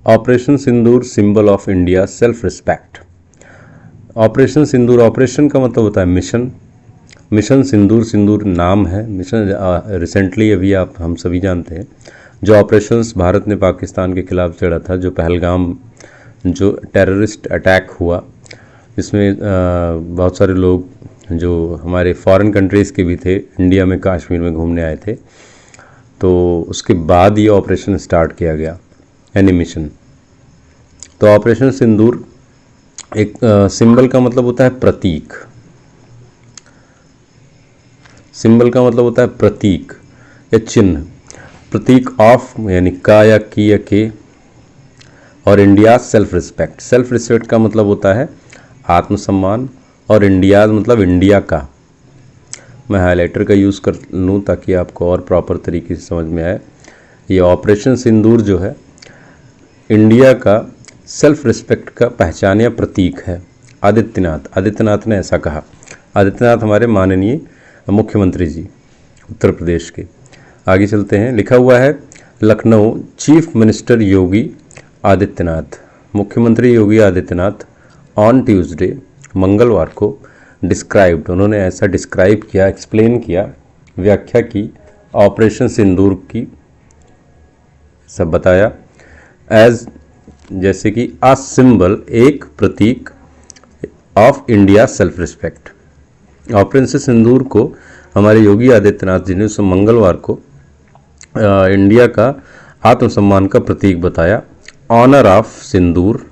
Operation Sindoor symbol of India self respect. Operation Sindoor, operation का मतलब होता है मिशन, मिशन सिंदूर, सिंदूर नाम है मिशन। रिसेंटली अभी हम सभी जानते हैं जो ऑपरेशंस भारत ने पाकिस्तान के खिलाफ छेड़ा था, जो पहलगाम जो टेररिस्ट अटैक हुआ, इसमें बहुत सारे लोग जो हमारे फॉरेन कंट्रीज़ के भी थे, इंडिया में कश्मीर में घूमने आए थे, तो उसके बाद ये ऑपरेशन स्टार्ट किया गया यानी मिशन। तो ऑपरेशन सिंदूर एक सिंबल का मतलब होता है प्रतीक, सिंबल का मतलब होता है प्रतीक या चिन्ह, प्रतीक ऑफ यानी का या की या के, और India self respect. Self respect का मतलब होता है आत्मसम्मान, और इंडिया मतलब इंडिया का। मैं हाइलाइटर का यूज़ कर लूँ ताकि आपको और प्रॉपर तरीके से समझ में आए। ये ऑपरेशन सिंदूर जो है इंडिया का सेल्फ रिस्पेक्ट का पहचान या प्रतीक है। आदित्यनाथ ने ऐसा कहा। आदित्यनाथ हमारे माननीय मुख्यमंत्री जी उत्तर प्रदेश के। आगे चलते हैं, लिखा हुआ है लखनऊ चीफ मिनिस्टर योगी आदित्यनाथ, मुख्यमंत्री योगी आदित्यनाथ ऑन ट्यूसडे मंगलवार को डिस्क्राइब्ड, उन्होंने ऐसा डिस्क्राइब किया, एक्सप्लेन किया, व्याख्या की ऑपरेशन सिंदूर की, सब बताया एज जैसे कि आ सिंबल, एक प्रतीक of India self respect. Operation Sindoor को हमारे योगी आदित्यनाथ जी ने उस मंगलवार को इंडिया का आत्मसम्मान का प्रतीक बताया। ऑनर ऑफ सिंदूर,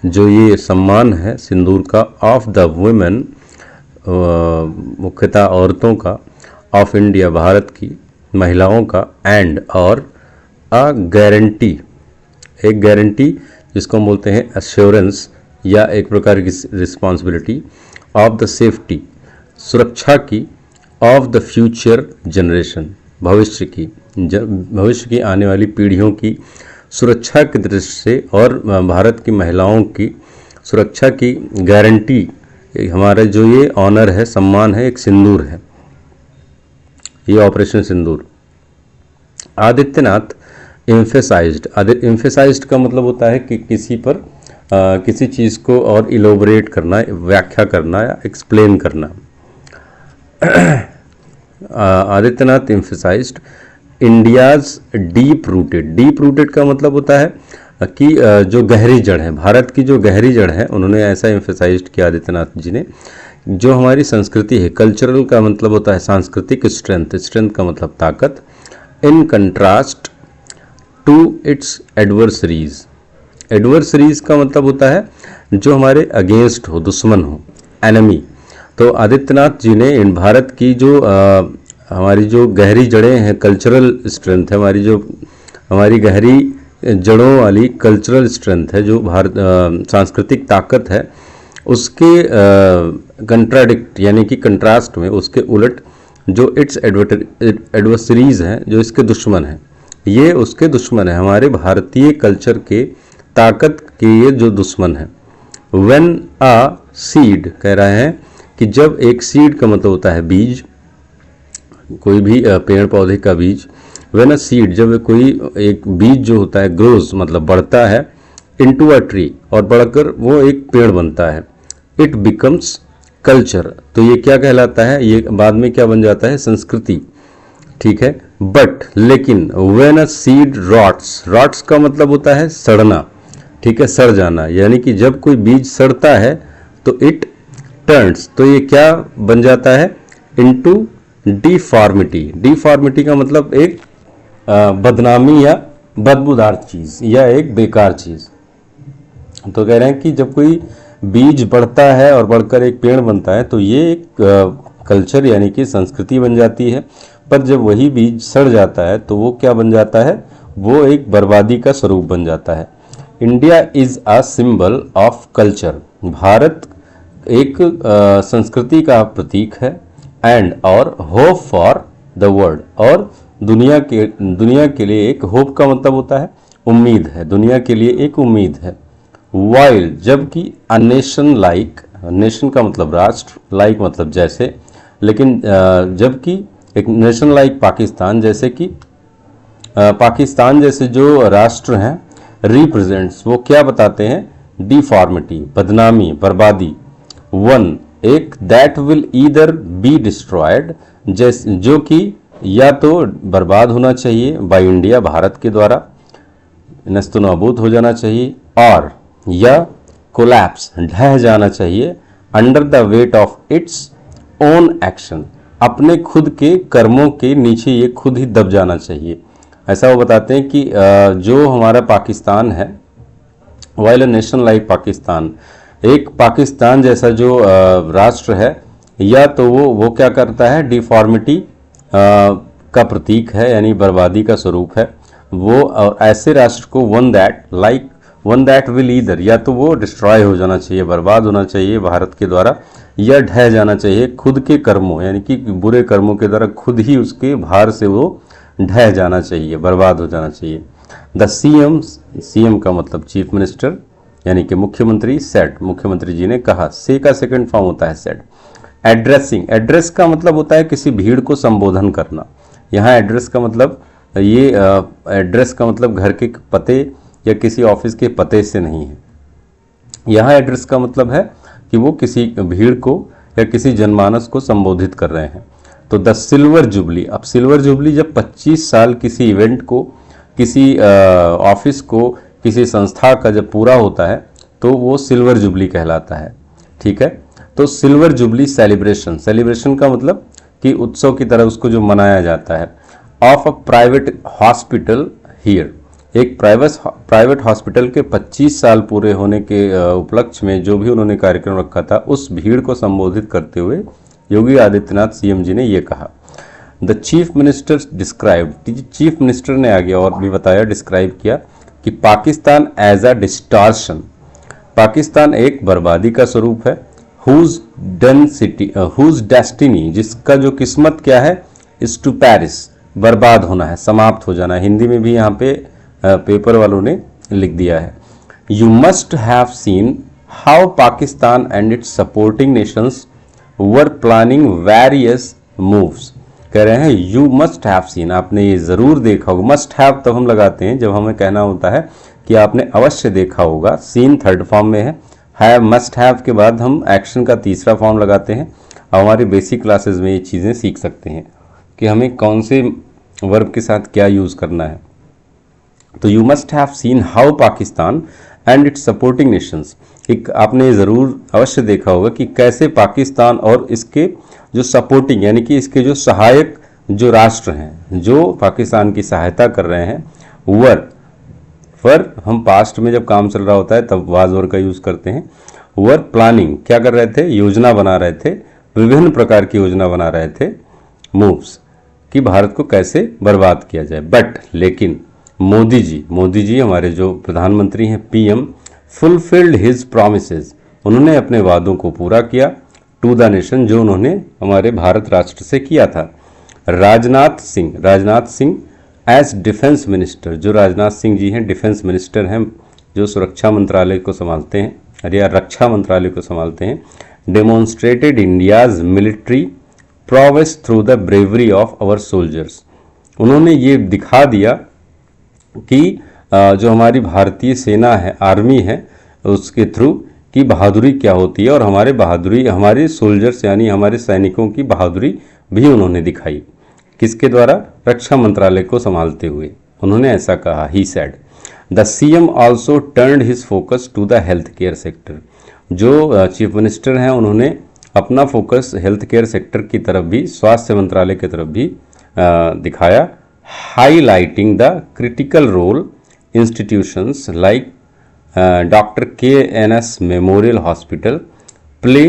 जो ये सम्मान है सिंदूर का, ऑफ द वुमेन, मुख्यतः औरतों का, ऑफ इंडिया भारत की महिलाओं का, एंड और अ गारंटी, एक गारंटी जिसको हम बोलते हैं एश्योरेंस या एक प्रकार की रिस्पॉन्सिबिलिटी, ऑफ द सेफ्टी, सुरक्षा की, ऑफ द फ्यूचर जनरेशन, भविष्य की आने वाली पीढ़ियों की सुरक्षा की दृष्टि से, और भारत की महिलाओं की सुरक्षा की गारंटी हमारा जो ये ऑनर है, सम्मान है, एक सिंदूर है, ये ऑपरेशन सिंदूर। आदित्यनाथ एम्फेसाइज्ड का मतलब होता है कि किसी पर किसी चीज़ को और इलोबरेट करना, व्याख्या करना या एक्सप्लेन करना। Adityanath emphasised India's deep rooted का मतलब होता है कि जो गहरी जड़ है, भारत की जो गहरी जड़ है, उन्होंने ऐसा एम्फेसाइज्ड किया आदित्यनाथ जी ने। जो हमारी संस्कृति है, कल्चरल का मतलब होता है सांस्कृतिक, स्ट्रेंथ का मतलब ताकत, in contrast to its adversaries का मतलब होता है जो हमारे अगेंस्ट हो, दुश्मन हो, एनिमी। तो आदित्यनाथ जी ने इन भारत की जो हमारी जो गहरी जड़ें हैं, कल्चरल स्ट्रेंथ है, हमारी गहरी जड़ों वाली कल्चरल स्ट्रेंथ है, जो भारत सांस्कृतिक ताकत है, उसके कंट्राडिक्ट यानी कि कंट्रास्ट में, उसके उलट जो इट्स एडवर्सरीज हैं, जो इसके दुश्मन हैं, ये उसके दुश्मन है, हमारे भारतीय कल्चर के ताकत के ये जो दुश्मन है। व्हेन अ सीड, कह रहे हैं कि जब एक सीड का मतलब होता है बीज, कोई भी पेड़ पौधे का बीज। व्हेन अ सीड, जब कोई एक बीज जो होता है ग्रोज मतलब बढ़ता है, इनटू अ ट्री, और बढ़कर वो एक पेड़ बनता है, इट बिकम्स कल्चर, तो ये क्या कहलाता है, ये बाद में क्या बन जाता है, संस्कृति। ठीक है, बट लेकिन व्हेन अ सीड रॉट्स का मतलब होता है सड़ना, ठीक है, सड़ जाना, यानी कि जब कोई बीज सड़ता है तो इट टर्न्स, तो ये क्या बन जाता है, इनटू डिफॉर्मिटी का मतलब एक बदनामी या बदबूदार चीज़ या एक बेकार चीज़। तो कह रहे हैं कि जब कोई बीज बढ़ता है और बढ़कर एक पेड़ बनता है तो ये एक कल्चर यानी कि संस्कृति बन जाती है, पर जब वही बीज सड़ जाता है तो वो क्या बन जाता है, वो एक बर्बादी का स्वरूप बन जाता है। India is a symbol of culture, Bharat एक संस्कृति का प्रतीक है, एंड और होप फॉर द वर्ल्ड, और दुनिया के लिए एक, होप का मतलब होता है उम्मीद है, दुनिया के लिए एक उम्मीद है। वाइल, जबकि अ नेशन लाइक, नेशन का मतलब राष्ट्र, लाइक मतलब जैसे, लेकिन जबकि एक नेशन लाइक पाकिस्तान, जैसे कि पाकिस्तान जैसे जो राष्ट्र हैं रिप्रेजेंट्स, वो क्या बताते हैं, डिफॉर्मिटी, बदनामी, बर्बादी। वन, एक, that will either be destroyed, जैसे जो कि या तो बर्बाद होना चाहिए बाय इंडिया, भारत के द्वारा नस्तो नाबूद हो जाना चाहिए, और या कोलैप्स, ढह जाना चाहिए, under the weight of its own action, अपने खुद के कर्मों के नीचे ये खुद ही दब जाना चाहिए। ऐसा वो बताते हैं कि जो हमारा पाकिस्तान है, while a nation like Pakistan, एक पाकिस्तान जैसा जो राष्ट्र है, या तो वो क्या करता है, डिफॉर्मिटी का प्रतीक है, यानी बर्बादी का स्वरूप है वो। ऐसे राष्ट्र को वन दैट विल ईदर, या तो वो डिस्ट्रॉय हो जाना चाहिए, बर्बाद होना चाहिए भारत के द्वारा, या ढह जाना चाहिए खुद के कर्मों, यानी कि बुरे कर्मों के द्वारा खुद ही उसके भार से वो ढह जाना चाहिए, बर्बाद हो जाना चाहिए। द सीएम का मतलब चीफ मिनिस्टर यानी कि मुख्यमंत्री, सेड, मुख्यमंत्री जी ने कहा। से का सेकंड फॉर्म होता है सेड। एड्रेसिंग, एड्रेस का मतलब होता है किसी भीड़ को संबोधन करना। यहाँ एड्रेस का मतलब एड्रेस का मतलब घर के पते या किसी ऑफिस के पते से नहीं है। यहाँ एड्रेस का मतलब है कि वो किसी भीड़ को या किसी जनमानस को संबोधित कर रहे हैं। तो द सिल्वर जुबली, अब सिल्वर जुबली जब 25 साल किसी इवेंट को, किसी ऑफिस को, किसी संस्था का जब पूरा होता है तो वो सिल्वर जुबली कहलाता है। ठीक है, तो सिल्वर जुबली सेलिब्रेशन, सेलिब्रेशन का मतलब कि उत्सव की तरह उसको जो मनाया जाता है। Of a private hospital here, एक प्राइवेट हॉस्पिटल के 25 साल पूरे होने के उपलक्ष्य में जो भी उन्होंने कार्यक्रम रखा था, उस भीड़ को संबोधित करते हुए योगी आदित्यनाथ सीएम जी ने ये कहा। The chief minister describe, chief minister ने आगे और भी बताया, डिस्क्राइब किया कि Pakistan as a distortion, Pakistan एक बर्बादी का स्वरूप है। हुज डेस्टिनी, जिसका जो किस्मत क्या है, इज टू पेरिस, बर्बाद होना है, समाप्त हो जाना है। हिंदी में भी यहाँ पे पेपर वालों ने लिख दिया है। You must have seen how Pakistan and it's supporting Nations were planning various moves, कह रहे हैं यू मस्ट हैव सीन, आपने ये जरूर देखा होगा। मस्ट हैव तब हम लगाते हैं जब हमें कहना होता है कि आपने अवश्य देखा होगा, सीन थर्ड फॉर्म में है, मस्ट हैव के बाद हम एक्शन का तीसरा फॉर्म लगाते हैं। और हमारे बेसिक क्लासेस में ये चीज़ें सीख सकते हैं कि हमें कौन से वर्ब के साथ क्या यूज़ करना है। तो you must have seen how Pakistan and it's supporting Nations, एक आपने ज़रूर अवश्य देखा होगा कि कैसे पाकिस्तान और इसके जो सपोर्टिंग यानी कि इसके जो सहायक जो राष्ट्र हैं, जो पाकिस्तान की सहायता कर रहे हैं, वर हम पास्ट में जब काम चल रहा होता है तब वाज वर का यूज़ करते हैं। वर प्लानिंग, क्या कर रहे थे, योजना बना रहे थे, विभिन्न प्रकार की योजना बना रहे थे, मूव्स, कि भारत को कैसे बर्बाद किया जाए। बट लेकिन मोदी जी हमारे जो प्रधानमंत्री हैं, पीएम, फुलफिल्ड हिज प्रोमिसेस, उन्होंने अपने वादों को पूरा किया टू द नेशन, जो उन्होंने हमारे भारत राष्ट्र से किया था। Rajnath Singh as defence minister, जो राजनाथ सिंह जी हैं डिफेंस मिनिस्टर हैं, जो सुरक्षा मंत्रालय को संभालते हैं या रक्षा मंत्रालय को संभालते हैं, demonstrated India's military prowess through the bravery of our soldiers, उन्होंने ये दिखा दिया कि जो हमारी भारतीय सेना है, आर्मी है, उसके थ्रू की बहादुरी क्या होती है, और हमारे सोल्जर्स यानी हमारे सैनिकों की बहादुरी भी उन्होंने दिखाई। किसके द्वारा, रक्षा मंत्रालय को संभालते हुए उन्होंने ऐसा कहा। He said the CM also turned his focus to the health care sector, जो चीफ मिनिस्टर हैं उन्होंने अपना फोकस हेल्थ केयर सेक्टर की तरफ भी, स्वास्थ्य मंत्रालय की तरफ भी दिखाया। Highlighting the critical role institutions like doctor KNS memorial hospital play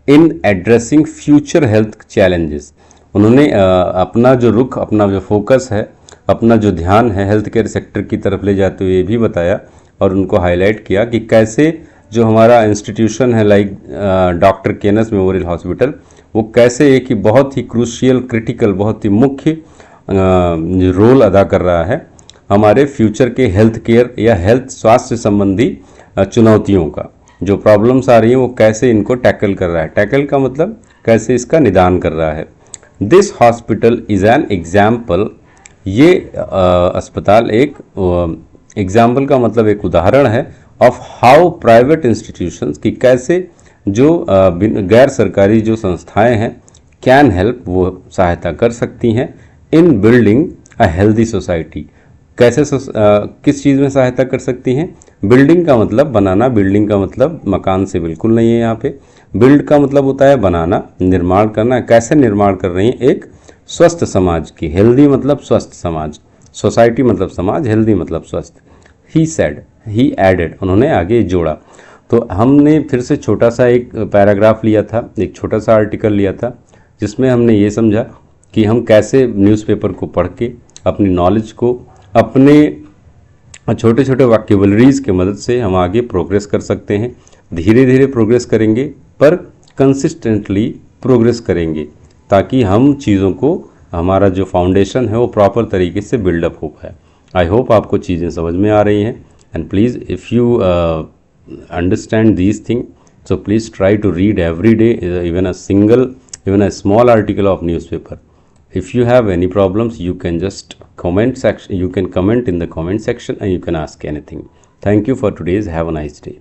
in addressing future health challenges, उन्होंने अपना जो रुख, अपना जो फोकस है, अपना जो ध्यान है हेल्थ केयर सेक्टर की तरफ ले जाते हुए ये भी बताया और उनको हाईलाइट किया कि कैसे जो हमारा इंस्टीट्यूशन है like doctor KNS memorial hospital, वो कैसे एक ही बहुत ही क्रूशियल, क्रिटिकल, बहुत ही मुख्य रोल अदा कर रहा है हमारे फ्यूचर के हेल्थ केयर या हेल्थ स्वास्थ्य संबंधी चुनौतियों का, जो प्रॉब्लम्स आ रही हैं वो कैसे इनको टैकल कर रहा है। टैकल का मतलब कैसे इसका निदान कर रहा है। This hospital is an example, ये अस्पताल एक एग्जाम्पल का मतलब एक उदाहरण है ऑफ हाउ प्राइवेट इंस्टीट्यूशंस की कैसे जो गैर सरकारी जो संस्थाएं हैं कैन हेल्प वो सहायता कर सकती हैं इन बिल्डिंग अ हेल्दी सोसाइटी। कैसे किस चीज़ में सहायता कर सकती हैं? बिल्डिंग का मतलब बनाना, बिल्डिंग का मतलब मकान से बिल्कुल नहीं है यहाँ पे। बिल्ड का मतलब होता है बनाना, निर्माण करना। कैसे निर्माण कर रही हैं? एक स्वस्थ समाज की। हेल्दी मतलब स्वस्थ समाज, सोसाइटी मतलब समाज, हेल्दी मतलब स्वस्थ। ही सेड, ही एडेड, उन्होंने आगे जोड़ा। तो हमने फिर से छोटा सा एक पैराग्राफ लिया था, एक छोटा सा आर्टिकल लिया था जिसमें हमने ये समझा कि हम कैसे न्यूज़पेपर को पढ़ के अपनी नॉलेज को अपने छोटे छोटे वोकैबुलरीज की मदद से हम आगे प्रोग्रेस कर सकते हैं। धीरे धीरे प्रोग्रेस करेंगे पर कंसिस्टेंटली प्रोग्रेस करेंगे ताकि हम चीज़ों को, हमारा जो फाउंडेशन है वो प्रॉपर तरीके से बिल्डअप हो पाए। आई होप आपको चीज़ें समझ में आ रही हैं and please if you understand these thing so please try to read every day even a small article of newspaper. If you have any problems you can just comment in the comment section and you can ask anything. Thank you for today's. Have a nice day.